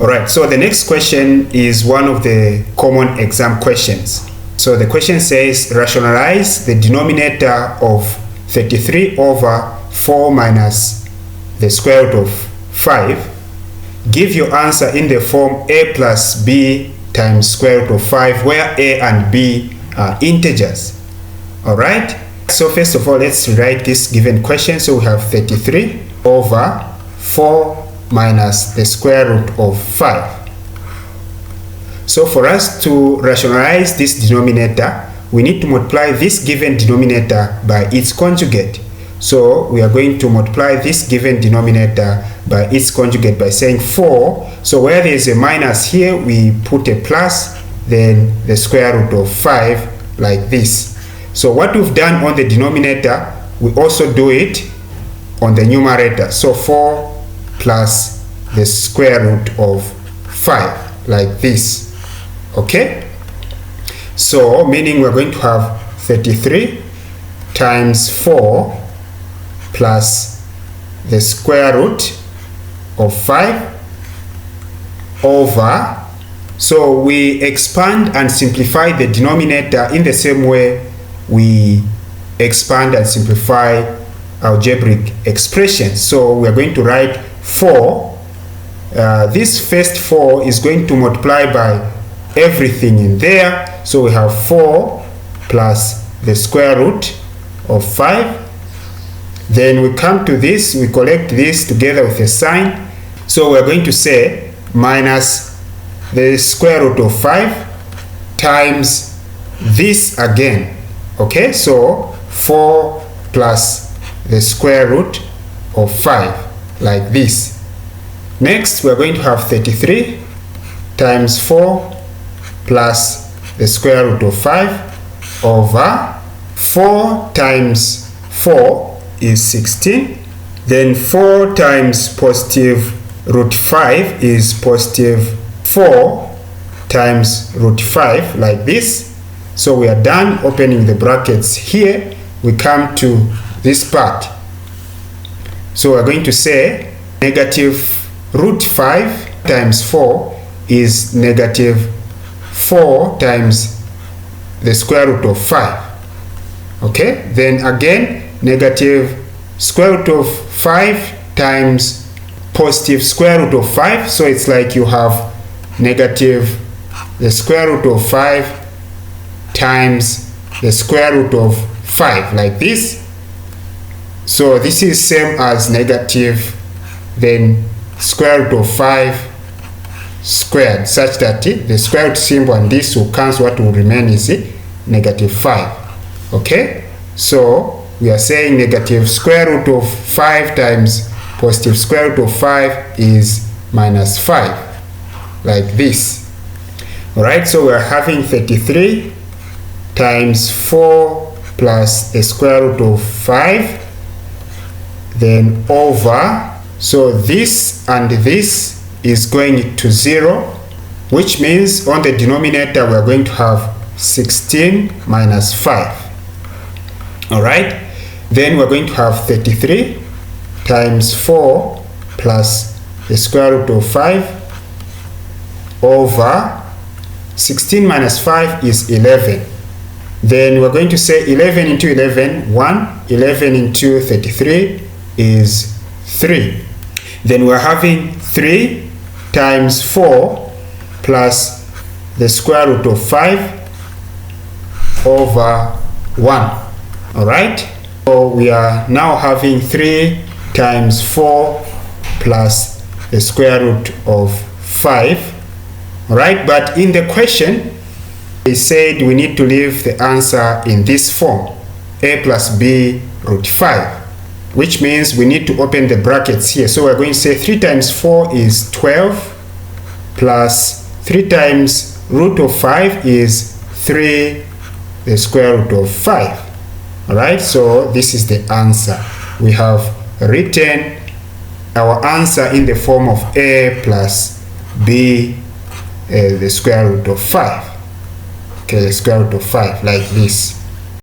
Alright, so the next question is one of the common exam questions. So the question says, rationalize the denominator of 33 over 4 minus the square root of 5. Give your answer in the form a plus b times square root of 5, where a and b are integers. Alright, so first of all, let's write this given question. So we have 33 over 4 minus the square root of 5. So for us to rationalize this denominator, we need to multiply this given denominator by its conjugate. So we are going to multiply this given denominator by its conjugate by saying 4. So where there is a minus here, we put a plus, then the square root of 5, like this. So what we've done on the denominator, we also do it on the numerator. So 4 plus the square root of 5, like this. Okay, so meaning we're going to have 33 times 4 plus the square root of 5 over, so we expand and simplify the denominator in the same way we expand and simplify algebraic expressions. So we are going to write 4. This first 4 is going to multiply by everything in there. So we have 4 plus the square root of 5. Then we come to this, we collect this together with a sign. So we're going to say minus the square root of 5 times this again. Okay, so 4 plus the square root of 5, like this. Next, we're going to have 33 times 4 plus the square root of 5 over 4 times 4 is 16. Then 4 times positive root 5 is positive 4 times root 5, like this. So we are done opening the brackets here. We come to this part. So we're going to say negative root 5 times 4 is negative 4 times the square root of 5. Okay, then again negative square root of 5 times positive square root of 5. So it's like you have negative the square root of 5 times the square root of 5, like this. So this is same as negative then square root of 5 squared, such that the square root symbol and this will cancel. What will remain is negative 5. Okay, so we are saying negative square root of 5 times positive square root of 5 is minus 5, like this. Alright, so we are having 33 times 4 plus the square root of 5, then over, so this and this is going to 0, which means on the denominator we are going to have 16 minus 5. Alright, then we're going to have 33 times 4 plus the square root of 5 over 16 minus 5 is 11. Then we're going to say 11 into 11, 1. 11 into 33 is 3. Then we're having 3 times 4 plus the square root of 5 over 1. Alright, so we are now having 3 times 4 plus the square root of 5. Alright, but in the question they said we need to leave the answer in this form, a plus b root 5, which means we need to open the brackets here. So we're going to say 3 times 4 is 12 plus 3 times root of 5 is 3 the square root of 5. Alright, so this is the answer. We have written our answer in the form of a plus b the square root of 5. Okay, the square root of 5, like this.